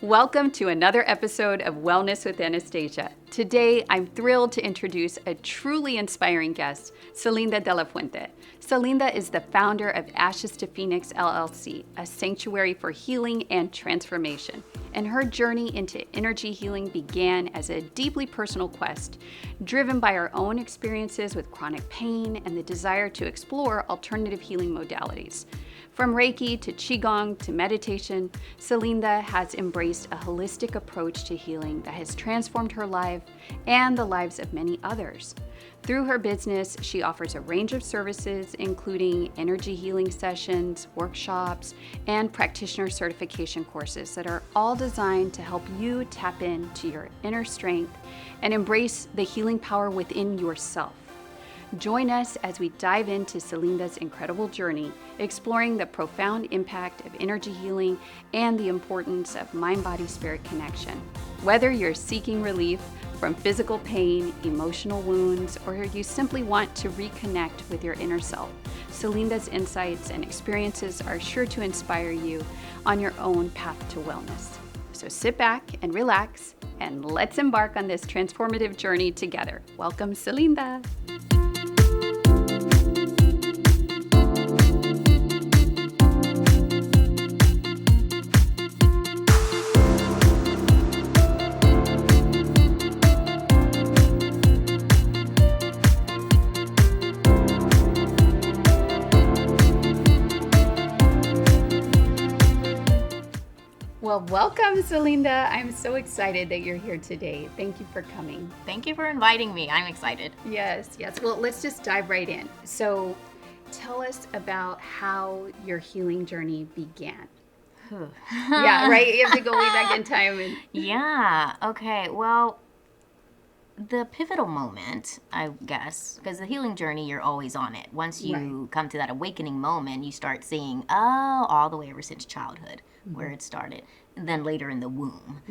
Welcome to another episode of Wellness with Anastasia. Today, I'm thrilled to introduce a truly inspiring guest, Celinda De La Fuente. Celinda is the founder of Ashes to Phoenix LLC, a sanctuary for healing and transformation. And her journey into energy healing began as a deeply personal quest, driven by her own experiences with chronic pain and the desire to explore alternative healing modalities. From Reiki to Qigong to meditation, Celinda has embraced a holistic approach to healing that has transformed her life and the lives of many others. Through her business, she offers a range of services, including energy healing sessions, workshops, and practitioner certification courses that are all designed to help you tap into your inner strength and embrace the healing power within yourself. Join us as we dive into Celinda's incredible journey, exploring the profound impact of energy healing and the importance of mind-body-spirit connection. Whether you're seeking relief from physical pain, emotional wounds, or you simply want to reconnect with your inner self, Celinda's insights and experiences are sure to inspire you on your own path to wellness. So sit back and relax, and let's embark on this transformative journey together. Welcome, Celinda. Well, welcome, Celinda. I'm so excited that you're here today. Thank you for coming. Thank you for inviting me. I'm excited. Yes. Well, let's just dive right in. So tell us about how your healing journey began. Yeah, right? You have to go way back in time. Yeah. Okay. Well, the pivotal moment, I guess, because the healing journey, you're always on it. Once you come to that awakening moment, you start seeing, all the way ever since childhood, where it started, and then later in the womb.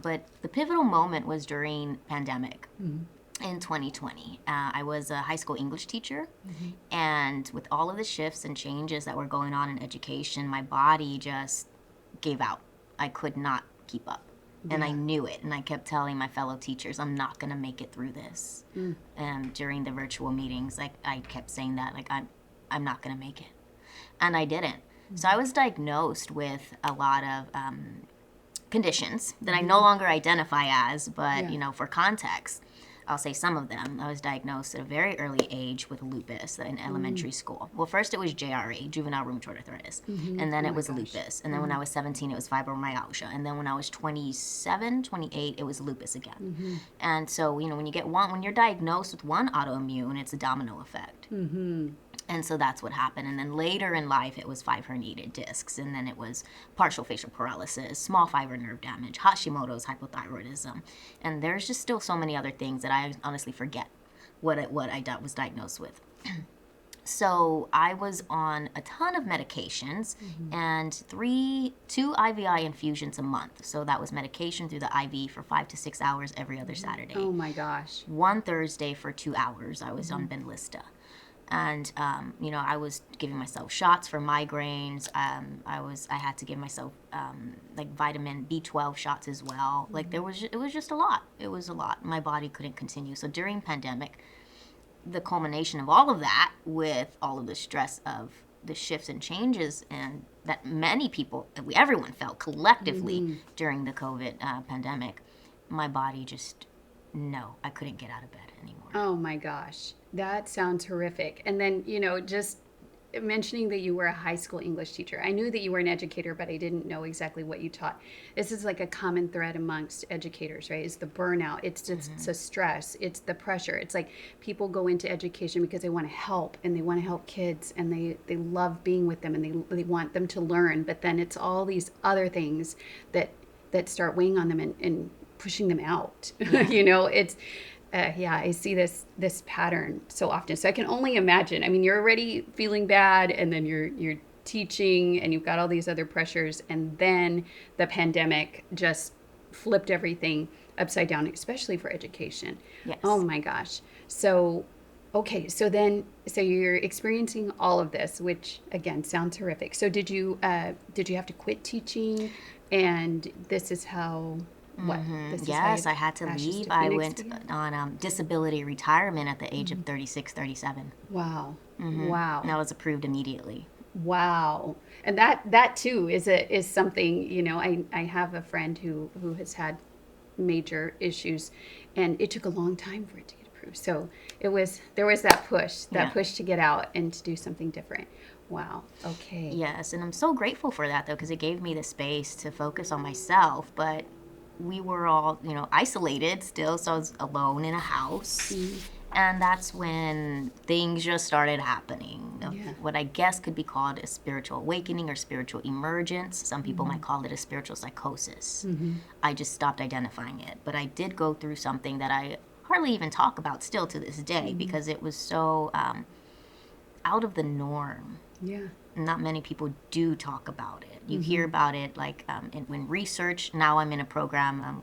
But the pivotal moment was during pandemic in 2020. I was a high school English teacher, and with all of the shifts and changes that were going on in education, my body just gave out. I could not keep up. And I knew it, and I kept telling my fellow teachers, I'm not going to make it through this. And during the virtual meetings, I kept saying that, I'm not going to make it. And I didn't. So I was diagnosed with a lot of conditions that I no longer identify as, but, for context, I'll say some of them. I was diagnosed at a very early age with lupus in elementary school. Well, first it was JRA, juvenile rheumatoid arthritis, and then it was lupus. And then when I was 17, it was fibromyalgia. And then when I was 27, 28, it was lupus again. And so, when you get when you're diagnosed with one autoimmune, it's a domino effect. And so that's what happened. And then later in life, it was 5 herniated discs. And then it was partial facial paralysis, small fiber nerve damage, Hashimoto's, hypothyroidism. And there's just still so many other things that I honestly forget what I was diagnosed with. So I was on a ton of medications and 2 IVI infusions a month. So that was medication through the IV for 5 to 6 hours every other Saturday. Oh my gosh. One Thursday for 2 hours, I was on Benlysta. And, I was giving myself shots for migraines. I had to give myself, vitamin B12 shots as well. It was just a lot. It was a lot. My body couldn't continue. So during pandemic, the culmination of all of that with all of the stress of the shifts and changes and that many people, everyone felt collectively during the COVID pandemic, my body just, I couldn't get out of bed anymore. Oh my gosh. That sounds horrific. And then, just mentioning that you were a high school English teacher. I knew that you were an educator, but I didn't know exactly what you taught. This is like a common thread amongst educators, right? It's the burnout. It's just it's the stress. It's the pressure. It's like people go into education because they want to help and they want to help kids and they love being with them and they want them to learn. But then it's all these other things that start weighing on them and pushing them out. It's I see this pattern so often. So I can only imagine. I mean, you're already feeling bad, and then you're teaching, and you've got all these other pressures, and then the pandemic just flipped everything upside down, especially for education. Yes. Oh my gosh. So Okay, so you're experiencing all of this, which again sounds horrific. So did you have to quit teaching, and this is how what? This is how Yes, I had to Ashes leave. to I Phoenix went began? on disability retirement at the age of 36, 37. Wow, And I wow, was approved immediately. wow, and that too is something, you know. I have a friend who has had major issues, and it took a long time for it to get approved. So there was that Yeah. push to get out and to do something different. Wow. Okay. Yes, and I'm so grateful for that though, because it gave me the space to focus on myself. But we were all, isolated still, so I was alone in a house. And that's when things just started happening. Yeah. What I guess could be called a spiritual awakening or spiritual emergence. Some people might call it a spiritual psychosis. I just stopped identifying it. But I did go through something that I hardly even talk about still to this day because it was so out of the norm. Yeah. Not many people do talk about it. You hear about it like when research. Now I'm in a program.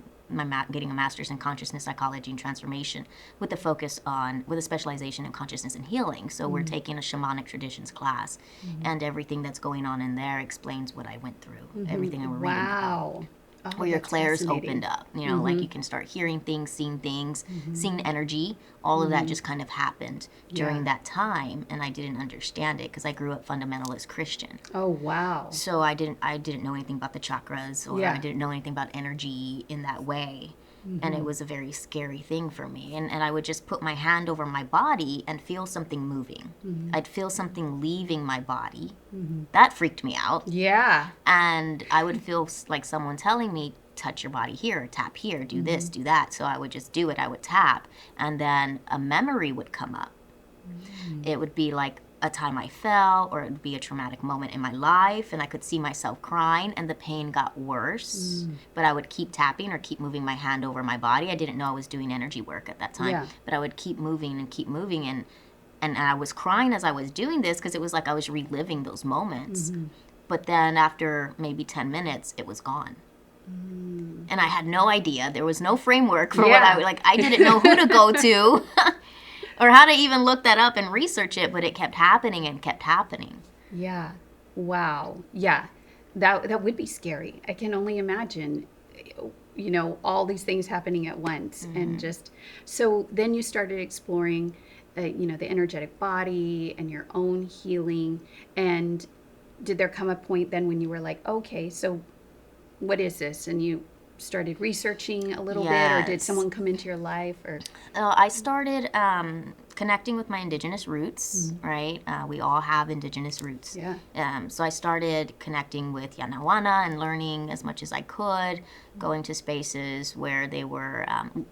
Getting a master's in consciousness psychology and transformation with a specialization in consciousness and healing. So we're taking a shamanic traditions class, and everything that's going on in there explains what I went through, everything I were reading about. Wow. Oh, Where your that's clairs fascinating. opened up, like you can start hearing things, seeing energy. All of that just kind of happened during Yeah. that time, and I didn't understand it because I grew up fundamentalist Christian. Oh, wow. So I didn't know anything about the chakras, or Yeah. I didn't know anything about energy in that way. And it was a very scary thing for me. And I would just put my hand over my body and feel something moving. I'd feel something leaving my body. That freaked me out. Yeah. And I would feel like someone telling me, touch your body here, tap here, do this, do that. So I would just do it. I would tap. And then a memory would come up. It would be like a time I fell, or it would be a traumatic moment in my life, and I could see myself crying, and the pain got worse. But I would keep tapping or keep moving my hand over my body. I didn't know I was doing energy work at that time, Yeah. but I would keep moving, and I was crying as I was doing this because it was like I was reliving those moments. But then after maybe 10 minutes, it was gone. And I had no idea. There was no framework for Yeah. I didn't know who to go to. Or how to even look that up and research it, but it kept happening and kept happening. Yeah. Wow. Yeah. That would be scary. I can only imagine, all these things happening at once. And just, so then you started exploring, the energetic body and your own healing. And did there come a point then when you were like, okay, so what is this? And you started researching a little bit, or did Yes. someone come into your life, or? I started connecting with my indigenous roots, right? We all have indigenous roots. Yeah. So I started connecting with Yanawana and learning as much as I could, going to spaces where they were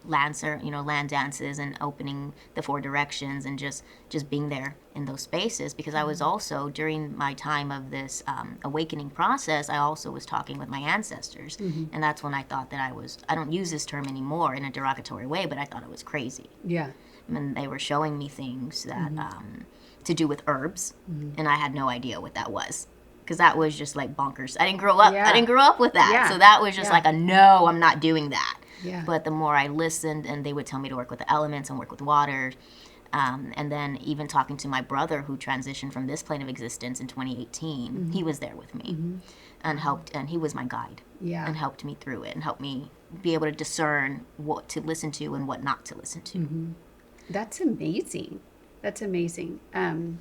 land dances and opening the four directions, and just being there in those spaces, because I was also, during my time of this awakening process, I also was talking with my ancestors. And that's when I thought that I don't use this term anymore in a derogatory way, but I thought it was crazy. Yeah. And they were showing me things that to do with herbs, and I had no idea what that was, because that was just like bonkers. I didn't grow up. Yeah. I didn't grow up with that, Yeah. so that was just Yeah. like no, I'm not doing that. Yeah. But the more I listened, and they would tell me to work with the elements and work with water, and then even talking to my brother who transitioned from this plane of existence in 2018, he was there with me and helped, and he was my guide. Yeah. And helped me through it and helped me be able to discern what to listen to and what not to listen to. That's amazing. That's amazing.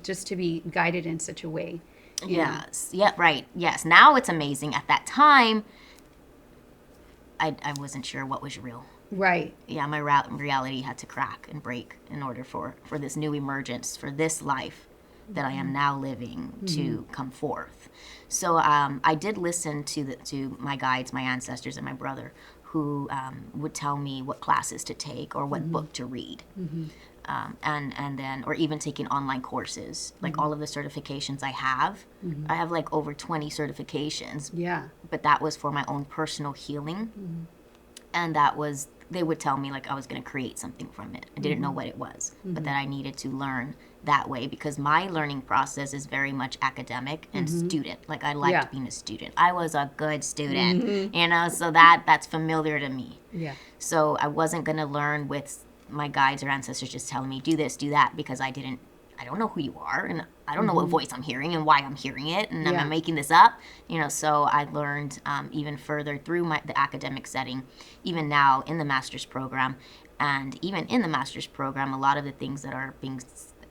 Just to be guided in such a way. you know. Yes. Yeah, right. Yes. Now it's amazing. At that time, I wasn't sure what was real. Right. Yeah, my reality had to crack and break in order for this new emergence, for this life that I am now living to come forth. So I did listen to my guides, my ancestors, and my brother, who would tell me what classes to take or what book to read. And then, or even taking online courses, like all of the certifications I have like over 20 certifications. Yeah. But that was for my own personal healing. And that was, they would tell me like I was going to create something from it. I didn't know what it was, but that I needed to learn that way, because my learning process is very much academic and student. Like I liked being a student. I was a good student, so that's familiar to me. Yeah. So I wasn't going to learn with my guides or ancestors just telling me, do this, do that, because I don't know who you are, and I don't know what voice I'm hearing and why I'm hearing it, and am I making this up? So I learned even further through the academic setting, even now in the master's program. And even in the master's program, a lot of the things that are being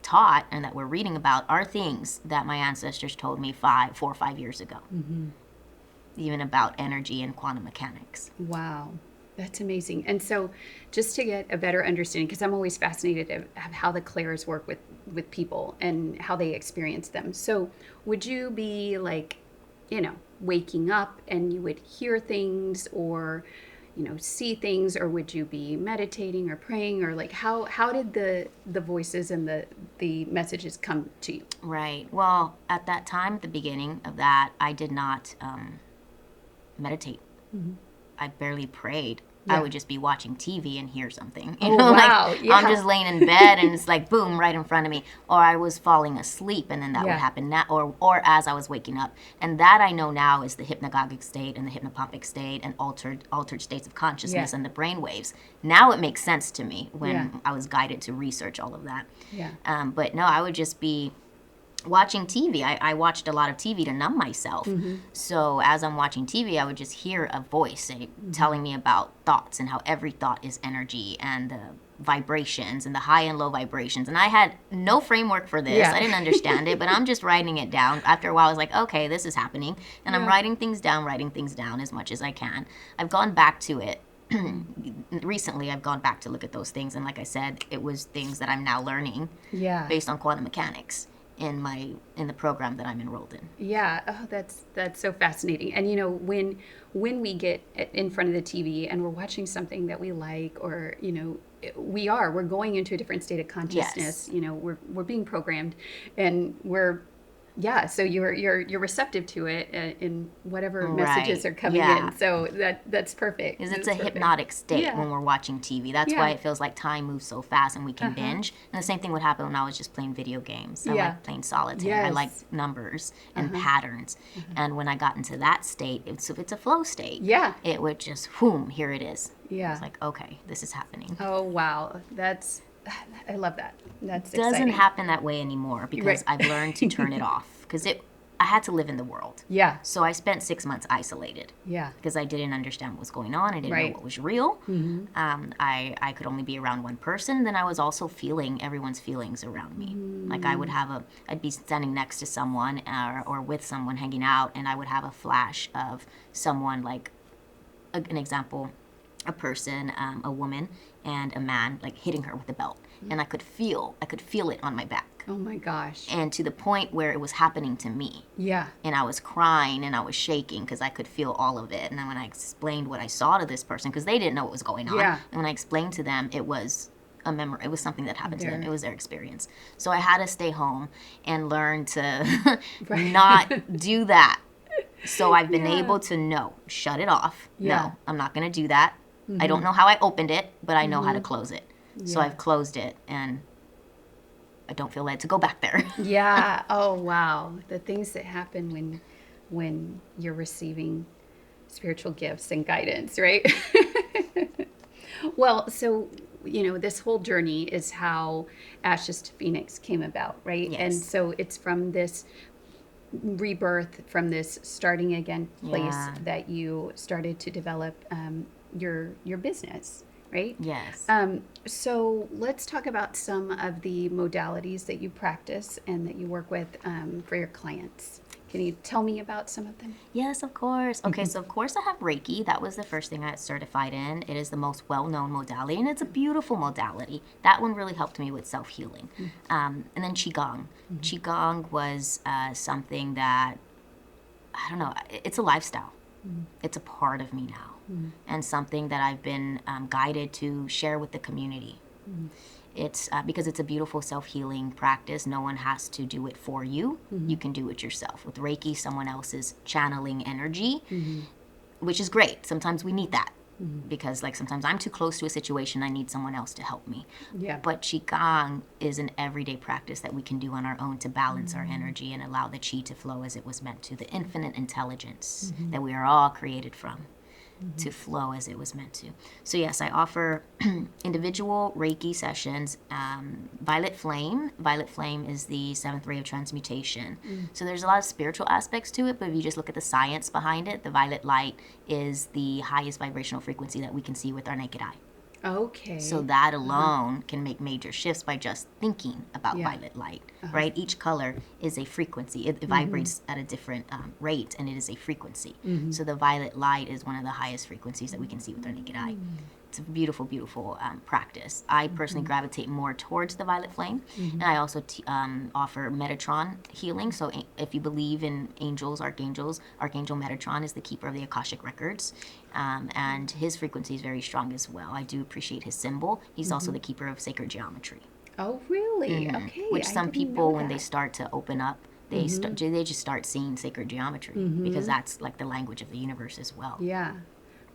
taught and that we're reading about are things that my ancestors told me 4 or 5 years ago, even about energy and quantum mechanics. Wow. That's amazing. And so just to get a better understanding, because I'm always fascinated of how the clairs work with people and how they experience them. So would you be like, waking up and you would hear things or, see things, or would you be meditating or praying, or like how did the voices and the messages come to you? Right. Well, at that time, at the beginning of that, I did not meditate. I barely prayed. I would just be watching TV and hear something. Wow. I'm just laying in bed and it's like boom right in front of me, or I was falling asleep and then that would happen. Or as I was waking up, and that I know now is the hypnagogic state and the hypnopompic state and altered states of consciousness and the brain waves. Now it makes sense to me when I was guided to research all of that. But no, I would just be watching TV. I watched a lot of TV to numb myself. So as I'm watching TV, I would just hear a voice telling me about thoughts and how every thought is energy and the vibrations and the high and low vibrations. And I had no framework for this. I didn't understand it, but I'm just writing it down. After a while, I was like, okay, this is happening. And I'm writing things down as much as I can. I've gone back to it. Recently, I've gone back to look at those things. And like I said, it was things that I'm now learning based on quantum mechanics in the program that I'm enrolled in. That's so fascinating. And when we get in front of the TV and we're watching something that we like, or we're going into a different state of consciousness. We're being programmed, and so you're receptive to it in whatever messages are coming in. So that's perfect. Because it's a hypnotic state when we're watching TV. That's why it feels like time moves so fast and we can binge. And the same thing would happen when I was just playing video games. I like playing solitaire. I like numbers and patterns. And when I got into that state, it's a flow state. It would just, here it is. It's like, okay, this is happening. Oh, wow. I love that. That's exciting. It doesn't happen that way anymore because I've learned to turn it off. Because I had to live in the world. So I spent 6 months isolated. Because I didn't understand what was going on. I didn't know what was real. I could only be around one person. Then I was also feeling everyone's feelings around me. Like I'd be standing next to someone or with someone hanging out, and I would have a flash of someone, like an example, a person, a woman, and a man, like hitting her with a belt. And I could feel it on my back. Oh my gosh. And to the point where it was happening to me. And I was crying and I was shaking because I could feel all of it. And then when I explained what I saw to this person, because they didn't know what was going on. And when I explained to them, it was a memory. It was something that happened to them. It was their experience. So I had to stay home and learn to not do that. So I've been able to shut it off. No, I'm not going to do that. I don't know how I opened it, but I know how to close it. So I've closed it, and I don't feel led to go back there. Oh, wow. The things that happen when you're receiving spiritual gifts and guidance, right? Well, so, this whole journey is how Ashes to Phoenix came about, right? And so it's from this rebirth, from this starting again place that you started to develop your business, right? Yes. So let's talk about some of the modalities that you practice and that you work with for your clients. Can you tell me about some of them? Yes, of course. Okay, so of course I have Reiki. That was the first thing I got certified in. It is the most well-known modality, and it's a beautiful modality. That one really helped me with self-healing. And then Qigong. Qigong was something that, I don't know, it's a lifestyle. It's a part of me now. And something that I've been guided to share with the community. It's because it's a beautiful self-healing practice. No one has to do it for you. You can do it yourself. With Reiki, someone else is channeling energy, which is great. Sometimes we need that because sometimes I'm too close to a situation. I need someone else to help me. But Qigong is an everyday practice that we can do on our own to balance our energy and allow the Qi to flow as it was meant to, the infinite intelligence that we are all created from. to flow as it was meant to. So yes, I offer individual Reiki sessions. Violet Flame. Violet Flame is the 7th ray of transmutation. So there's a lot of spiritual aspects to it, but if you just look at the science behind it, the violet light is the highest vibrational frequency that we can see with our naked eye. Okay. So that alone can make major shifts by just thinking about violet light, right? Each color is a frequency. It vibrates at a different rate, and it is a frequency. So the violet light is one of the highest frequencies that we can see with our naked eye. It's a beautiful, beautiful practice. I personally gravitate more towards the violet flame, and I also offer Metatron healing. So if you believe in angels, Archangel Metatron is the keeper of the Akashic Records, and his frequency is very strong as well. I do appreciate his symbol. He's also the keeper of sacred geometry. Oh, really? Okay. Which I some didn't people, know when they that. start to open up, they just start seeing sacred geometry, because that's like the language of the universe as well. Yeah.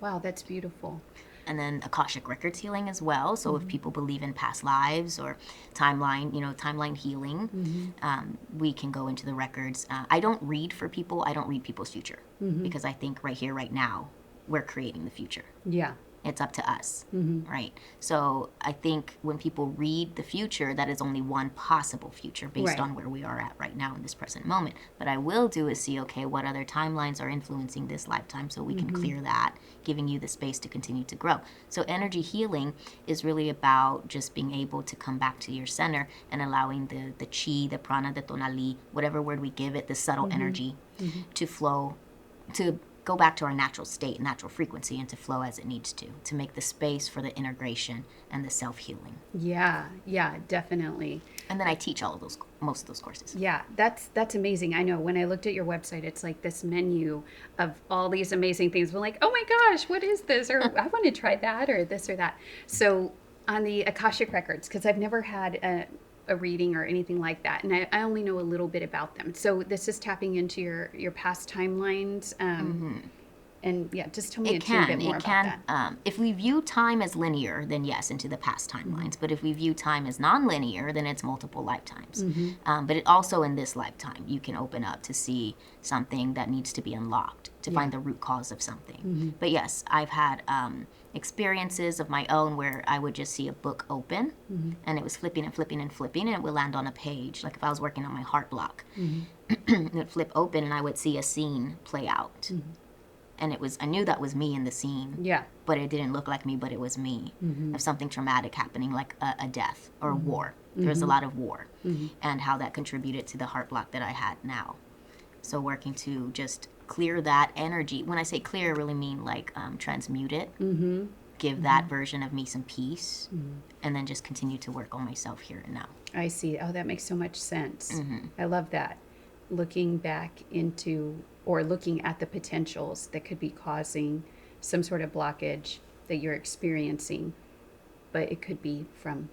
Wow, that's beautiful. And then Akashic Records healing as well. So if people believe in past lives or timeline healing, we can go into the records. I don't read for people. I don't read people's future, because I think right here, right now, we're creating the future. Yeah. It's up to us, right? So I think when people read the future, that is only one possible future based on where we are at right now in this present moment. But I will do is see, okay, what other timelines are influencing this lifetime, so we can clear that, giving you the space to continue to grow. So energy healing is really about just being able to come back to your center and allowing the chi, the prana, the tonali, whatever word we give it, the subtle energy to flow, to go back to our natural state, natural frequency, and to flow as it needs to make the space for the integration and the self-healing. Yeah, definitely. And then I teach most of those courses. Yeah, that's amazing. I know when I looked at your website, it's like this menu of all these amazing things. We're like, oh my gosh, what is this? Or I want to try that, or this or that. So on the Akashic Records, because I've never had a reading or anything like that, and I only know a little bit about them. So this is tapping into your past timelines, and yeah, just tell me a bit more about that. If we view time as linear, then yes, into the past timelines. But if we view time as non-linear, then it's multiple lifetimes. But it also in this lifetime, you can open up to see something that needs to be unlocked, to find the root cause of something. But yes, I've had experiences of my own where I would just see a book open, and it was flipping and flipping and flipping, and it would land on a page. Like if I was working on my heart block, it would flip open, and I would see a scene play out. And I knew that was me in the scene. Yeah. But it didn't look like me, but it was me. Of something traumatic happening, like a death or a war. There was a lot of war, and how that contributed to the heart block that I had now. So working to just clear that energy. When I say clear, I really mean like transmute it. Give that version of me some peace, and then just continue to work on myself here and now. I see. Oh, that makes so much sense. I love that. Looking back into, or looking at the potentials that could be causing some sort of blockage that you're experiencing, but it could be from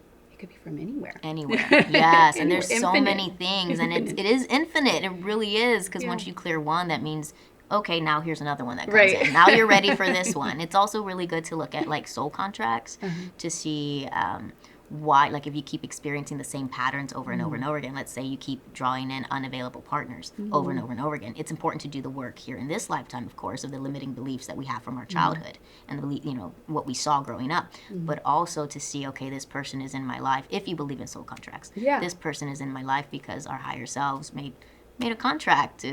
anywhere. Anywhere, yes. And there's Infinite. so many things, and it is infinite. It really is, because once you clear one, that means, okay, now here's another one that comes in. Now you're ready for this one. It's also really good to look at like soul contracts to see why, like if you keep experiencing the same patterns over and over and over again, let's say you keep drawing in unavailable partners over and over and over again, it's important to do the work here in this lifetime, of course, of the limiting beliefs that we have from our childhood and what we saw growing up, but also to see, okay, this person is in my life, if you believe in soul contracts, this person is in my life because our higher selves made a contract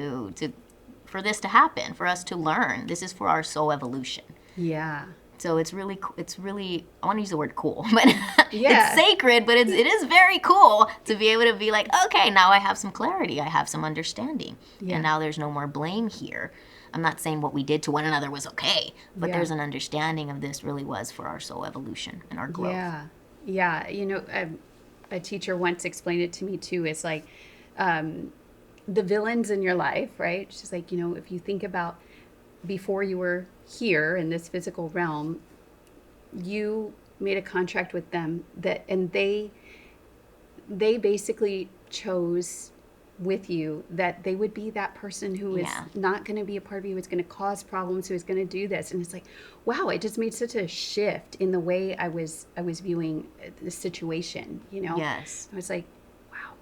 for this to happen, for us to learn. This is for our soul evolution. Yeah. So it's really, I want to use the word cool, but it's sacred, but it is very cool to be able to be like, okay, now I have some clarity, I have some understanding, and now there's no more blame here. I'm not saying what we did to one another was okay, but there's an understanding of this really was for our soul evolution and our growth. Yeah. You know, a teacher once explained it to me too. It's like the villains in your life, right? She's like, you know, if you think about before you were here in this physical realm, you made a contract with them and they basically chose with you that they would be that person who is not going to be a part of you, who's going to cause problems, who is going to do this. And it's like, wow, it just made such a shift in the way I was viewing the situation, you know? Yes. I was like, wow,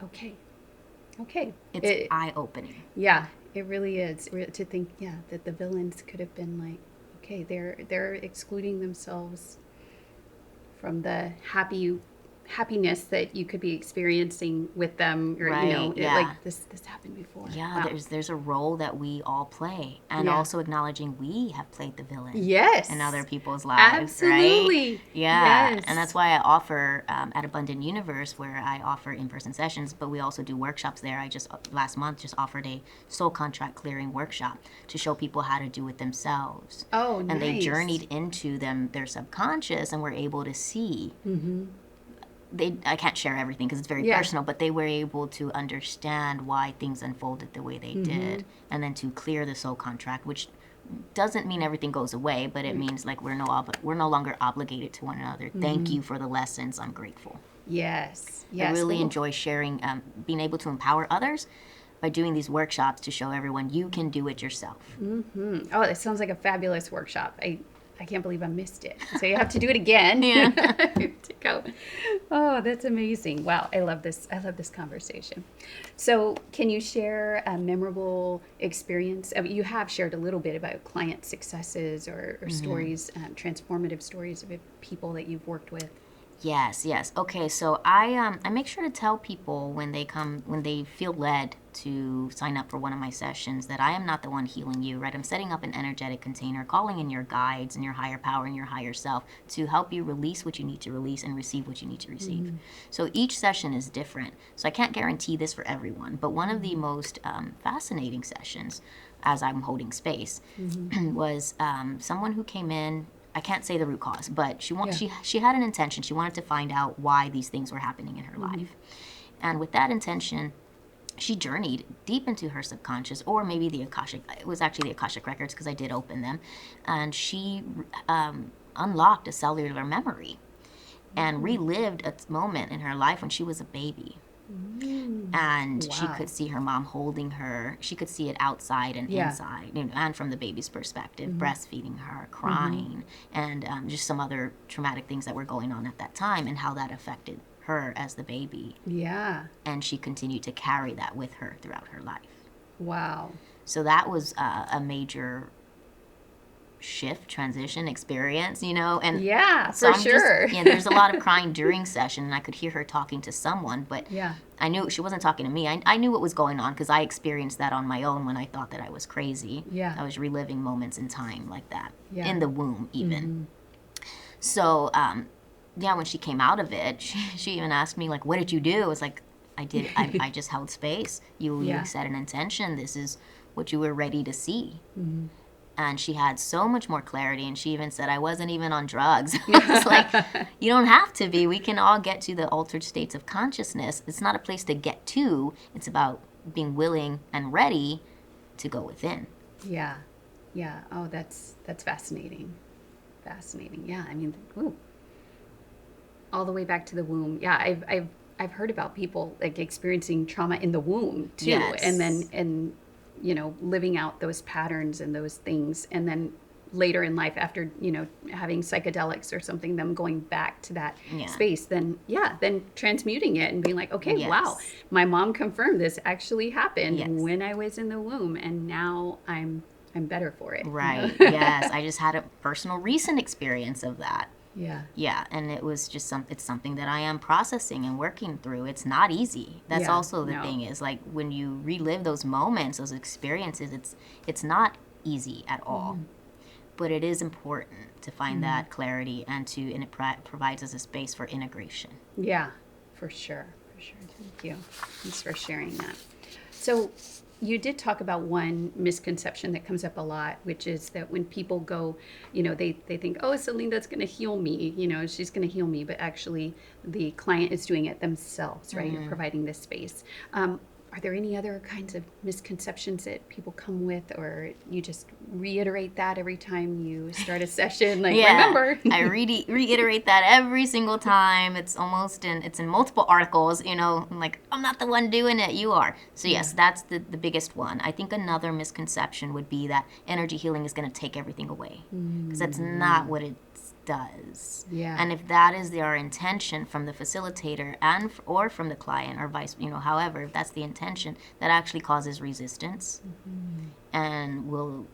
okay. It's eye-opening. Yeah. It really is, to think, that the villains could have been like Okay, they're excluding themselves from the happiness that you could be experiencing with them, or Right, yeah. like this happened before. Yeah, Wow. there's a role that we all play, and Yeah. also acknowledging we have played the villain Yes. in other people's lives, right? Absolutely. Yeah, Yes. and that's why I offer at Abundant Universe, where I offer in-person sessions, but we also do workshops there. I just last month just offered a soul contract clearing workshop to show people how to do it themselves. Oh, And they nice. journeyed into their subconscious, and were able to see. Mm-hmm. I can't share everything because it's very Yeah. personal, but they were able to understand why things unfolded the way they did, and then to clear the soul contract, which doesn't mean everything goes away, but it means like we're no longer obligated to one another. Thank you for the lessons. I'm grateful. Yes. Yes. I really Ooh. enjoy sharing, being able to empower others by doing these workshops to show everyone you can do it yourself. Mm-hmm. Oh, that sounds like a fabulous workshop. I can't believe I missed it. So you have to do it again. Yeah. To go. Oh, that's amazing. Wow, I love this. I love this conversation. So, can you share a memorable experience? I mean, you have shared a little bit about client successes or stories, transformative stories of people that you've worked with. Yes. Okay, so I make sure to tell people when they feel led to sign up for one of my sessions, that I am not the one healing you, right? I'm setting up an energetic container, calling in your guides and your higher power and your higher self to help you release what you need to release and receive what you need to receive. So each session is different. So I can't guarantee this for everyone, but one of the most fascinating sessions, as I'm holding space, was someone who came in. I can't say the root cause, but she had an intention. She wanted to find out why these things were happening in her life. And with that intention, she journeyed deep into her subconscious, or maybe it was actually the Akashic Records, because I did open them. And she unlocked a cellular memory and relived a moment in her life when she was a baby. And she Wow. could see her mom holding her. She could see it outside and Yeah. inside, and from the baby's perspective, breastfeeding her, crying, and just some other traumatic things that were going on at that time, and how that affected her as the baby. Yeah. And she continued to carry that with her throughout her life. Wow. So that was a major shift, transition experience, and Yeah, so for sure. there's a lot of crying during session, and I could hear her talking to someone, but Yeah. I knew she wasn't talking to me. I knew what was going on because I experienced that on my own when I thought that I was crazy. Yeah. I was reliving moments in time like that, Yeah. in the womb even. So, when she came out of it, she even asked me, like, what did you do? I was like, I just held space. You set an intention. This is what you were ready to see. And she had so much more clarity, and she even said I wasn't even on drugs. It's like, you don't have to be. We can all get to the altered states of consciousness. It's not a place to get to. It's about being willing and ready to go within. Yeah. Yeah. Oh, that's fascinating. Fascinating. Yeah. I mean, ooh. All the way back to the womb. Yeah, I've heard about people like experiencing trauma in the womb too, Yes. and then living out those patterns and those things, and then later in life, after having psychedelics or something, them going back to that space, then transmuting it and being like, okay, wow, my mom confirmed this actually happened when I was in the womb, and now I'm better for it. Right. Yes, I just had a personal recent experience of that. Yeah, and it was just it's something that I am processing and working through. It's not easy. That's also the thing, is like when you relive those moments, those experiences, it's not easy at all. But it is important to find that clarity, and it provides us a space for integration. Yeah, for sure. Thank you. Thanks for sharing that. So you did talk about one misconception that comes up a lot, which is that when people go, they think, oh, Celinda's going to heal me, she's going to heal me. But actually, the client is doing it themselves, right? You're providing this space. Are there any other kinds of misconceptions that people come with, or you just reiterate that every time you start a session? Like, remember. I reiterate that every single time. It's in multiple articles, like, I'm not the one doing it, you are. So yes, that's the biggest one. I think another misconception would be that energy healing is going to take everything away, because that's not what it does. And if that is our intention from the facilitator or from the client, or vice, however, if that's the intention, that actually causes resistance and will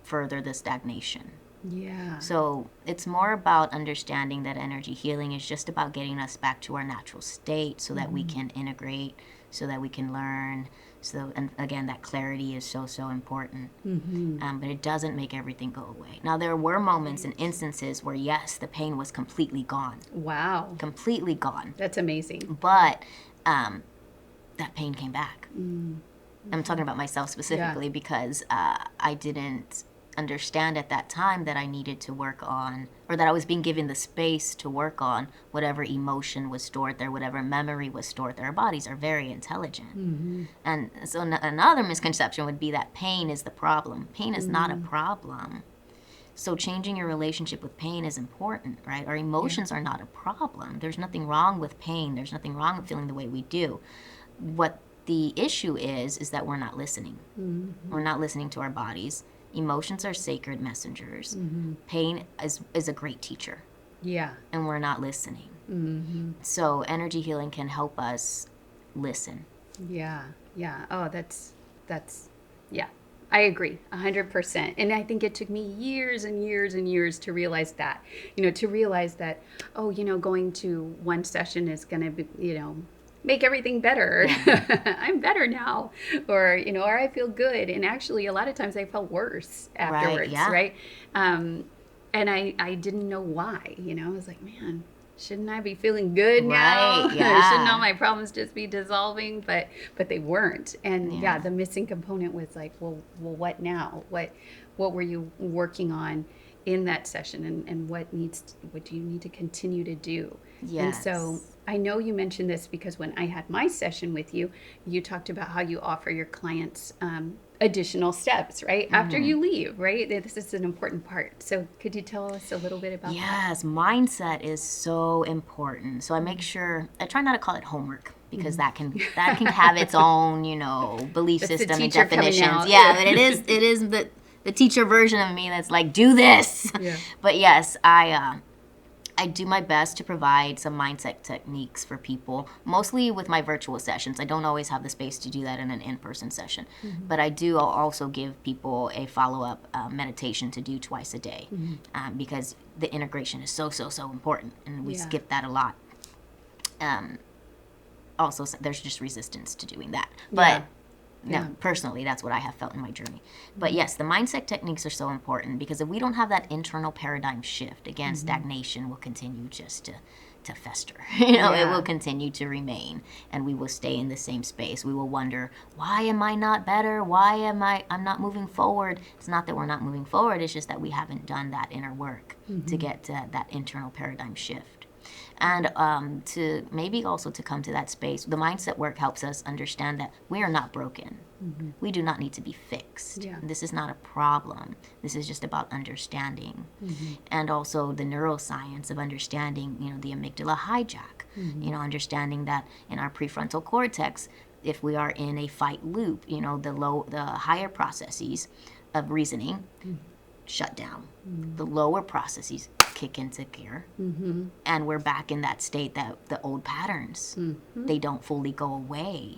further the stagnation. Yeah. So it's more about understanding that energy healing is just about getting us back to our natural state so that we can integrate, so that we can learn. So, and again, that clarity is so, so important. But it doesn't make everything go away. Now, there were moments and instances where, yes, the pain was completely gone. Wow. Completely gone. That's amazing. But that pain came back. I'm talking about myself specifically because I didn't understand at that time that I needed to work on, or that I was being given the space to work on whatever emotion was stored there, whatever memory was stored there. Our bodies are very intelligent. And so another misconception would be that pain is the problem. Pain is not a problem. So changing your relationship with pain is important, right? Our emotions are not a problem. There's nothing wrong with pain. There's nothing wrong with feeling the way we do. What the issue is that we're not listening. We're not listening to our bodies. Emotions are sacred messengers. Pain is a great teacher. Yeah. And we're not listening. So energy healing can help us listen. Yeah. Yeah. Oh, that's yeah. I agree 100%. And I think it took me years and years and years to realize that, to realize that, going to one session is going to be, make everything better. I'm better now. Or I feel good. And actually, a lot of times I felt worse afterwards, right? And I didn't know why, I was like, man, shouldn't I be feeling good now? Shouldn't all my problems just be dissolving? But they weren't. And the missing component was like, well, what now? What were you working on in that session, and what do you need to continue to do? And so I know you mentioned this because when I had my session with you, you talked about how you offer your clients additional steps, right? After you leave, right? This is an important part. So could you tell us a little bit about that? Yes, mindset is so important. So I make sure, I try not to call it homework because that can have its own, belief system and definitions. Yeah, but it is the teacher version of me that's like, do this. Yeah. But yes, I do my best to provide some mindset techniques for people, mostly with my virtual sessions. I don't always have the space to do that in an in-person session. But I do also give people a follow-up meditation to do twice a day because the integration is so, so, so important, and we skip that a lot. Also, there's just resistance to doing that. But personally, that's what I have felt in my journey. But yes, the mindset techniques are so important because if we don't have that internal paradigm shift, again, stagnation will continue just to fester. It will continue to remain, and we will stay in the same space. We will wonder, why am I not better? Why am I'm not moving forward? It's not that we're not moving forward. It's just that we haven't done that inner work to get to that internal paradigm shift. And to maybe also to come to that space, the mindset work helps us understand that we are not broken. We do not need to be fixed. This is not a problem. This is just about understanding. And also the neuroscience of understanding, the amygdala hijack, understanding that in our prefrontal cortex, if we are in a fight loop, the higher processes of reasoning shut down. The lower processes kick into gear, and we're back in that state that the old patterns, they don't fully go away.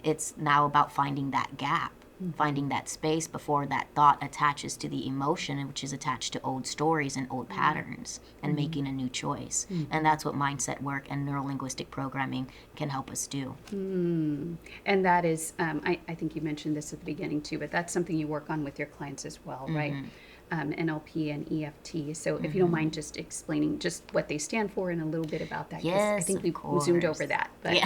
It's now about finding that gap, finding that space before that thought attaches to the emotion, which is attached to old stories and old patterns, and making a new choice. And that's what mindset work and neuro-linguistic programming can help us do. And that is, I think you mentioned this at the beginning too, but that's something you work on with your clients as well, right? NLP and EFT. So if you don't mind just explaining just what they stand for and a little bit about that. Yes, I think we zoomed over that. But.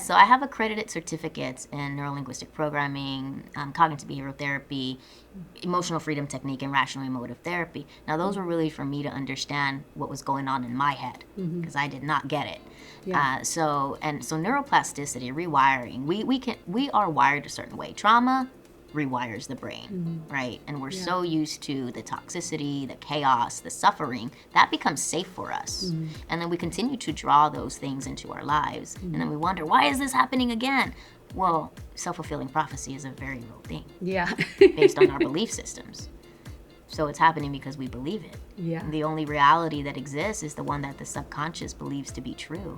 So I have accredited certificates in neuro-linguistic programming, cognitive behavioral therapy, emotional freedom technique, and rational emotive therapy. Now those were really for me to understand what was going on in my head because I did not get it. So neuroplasticity, rewiring, we are wired a certain way. Trauma rewires the brain, right? And we're so used to the toxicity, the chaos, the suffering, that becomes safe for us. And then we continue to draw those things into our lives. And then we wonder, why is this happening again? Well, self-fulfilling prophecy is a very real thing. Based on our belief systems. So it's happening because we believe it. The only reality that exists is the one that the subconscious believes to be true.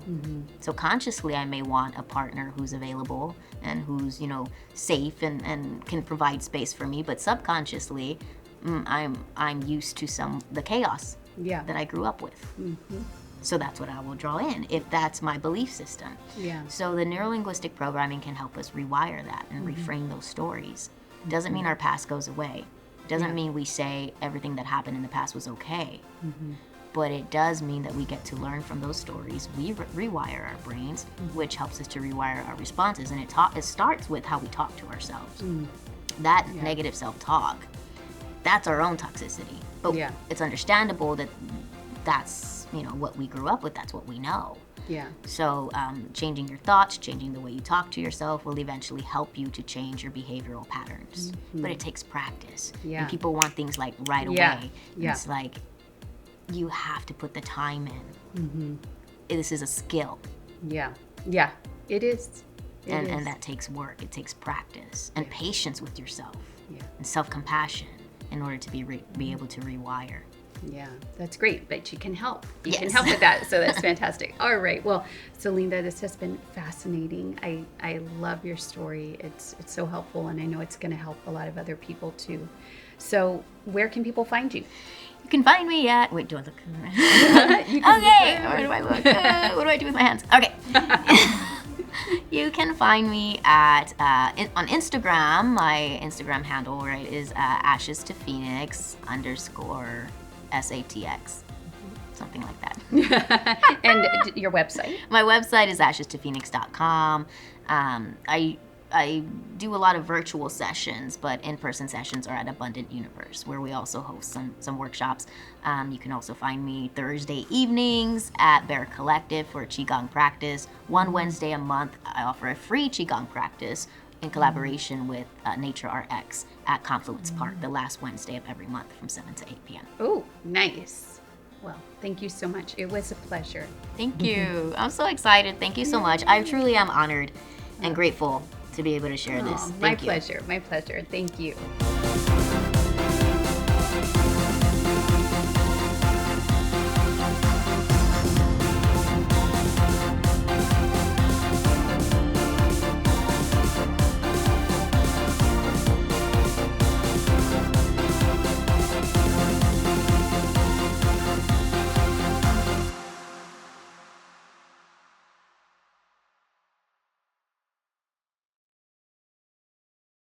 So consciously, I may want a partner who's available and who's, safe and can provide space for me. But subconsciously, I'm used to the chaos Yeah. that I grew up with. So that's what I will draw in if that's my belief system. Yeah. So the neurolinguistic programming can help us rewire that and reframe those stories. Doesn't mean our past goes away. Doesn't mean we say everything that happened in the past was okay. But it does mean that we get to learn from those stories. We rewire our brains, which helps us to rewire our responses. And it starts with how we talk to ourselves. That negative self-talk, that's our own toxicity. But it's understandable that that's, what we grew up with, that's what we know. Yeah. So changing your thoughts, changing the way you talk to yourself will eventually help you to change your behavioral patterns. But it takes practice. Yeah. And people want things like right away. It's like, you have to put the time in. This is a skill. Yeah. Yeah. It is. And that takes work. It takes practice and patience with yourself. Yeah. And self-compassion in order to be able to rewire. Yeah, that's great, but you can help. You Yes. can help with that, so that's fantastic. All right, well, Celinda, this has been fascinating. I love your story. It's so helpful, and I know it's going to help a lot of other people too. So where can people find you? You can find me at... Wait, do I look? Okay, Where do I look? What do I do with my hands? Okay. You can find me at on Instagram. My Instagram handle, right, is ashes to Phoenix _ SATX. Something like that. And your website? My website is ashestophoenix.com. I do a lot of virtual sessions, but in-person sessions are at Abundant Universe, where we also host some workshops. You can also find me Thursday evenings at Bear Collective for a Qigong practice. One Wednesday a month, I offer a free Qigong practice in collaboration with Nature RX at Confluence Park, the last Wednesday of every month from 7 to 8 p.m. Oh, nice. Well, thank you so much. It was a pleasure. Thank you. I'm so excited. Thank you so much. I truly am honored and grateful to be able to share this. My Thank you. pleasure. My pleasure. Thank you.